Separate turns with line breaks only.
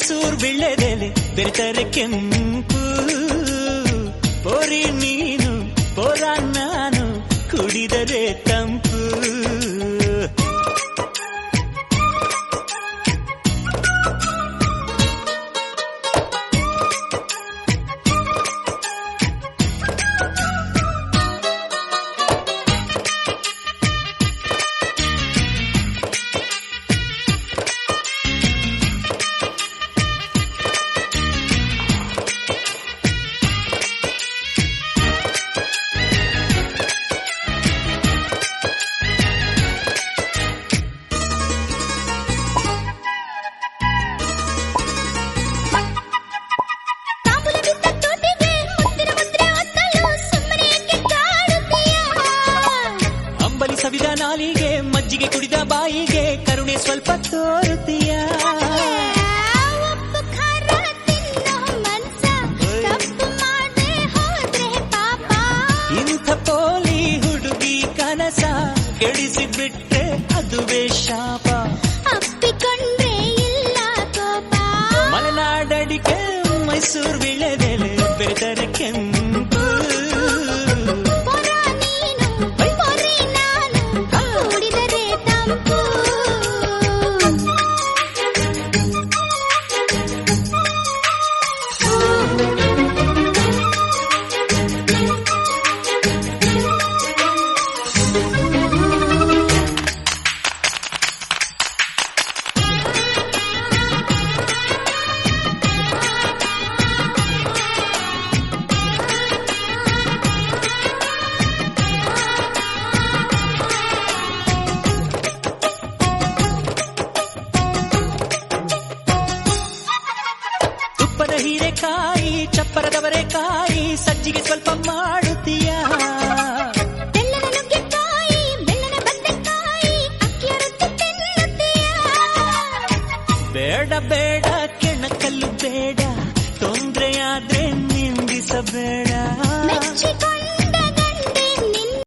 ಮೈಸೂರು ವಿಳ್ಳೆದೆಲೆ ಬೆರೆತರೆ ಕೆಂಪು. ಪೋರಿ ನೀನು ಪೋರ ನಾನು ಕುಡಿದರೆ ತಂಪು. ಸವಿದ ನಾಲಿಗೆ ಮಜ್ಜಿಗೆ ಕುಡಿದ ಬಾಯಿಗೆ ಕರುಣೆ ಸ್ವಲ್ಪ ತೋರುತ್ತೀಯ. ಇಂಥ ಪೋಲಿ ಹುಡುಗಿ ಕನಸ ಕೆಡಿಸಿಬಿಟ್ರೆ ಅದುವೇ ಶಾಪ.
ಅಪ್ಪಿಕೊಂಡ್ರೆ ಇಲ್ಲ ಕೋಪ.
ಮಲೆನಾಡಡಿಕೆ ಮೈಸೂರು ವಿಳ್ಳೆದೆಲೆ ಬೆರೆತರೆ ಕೆಂಪು. ಹೀರೆಕಾಯಿ ಚಪ್ಪರದವರೆಕಾಯಿ ಸಜ್ಜಿಗೆ ಸ್ವಲ್ಪ ಮಾಡುತ್ತೀಯ.
ಬೆಲ್ಲದ ನುಗ್ಗೆಕಾಯಿ ಬೆಲ್ಲದ ಬದನೆಕಾಯಿ ಅಕ್ಕಿಯ ರೊಟ್ಟಿ ತಿನ್ನುತ್ತೀಯ.
ಬೇಡ ಬೇಡ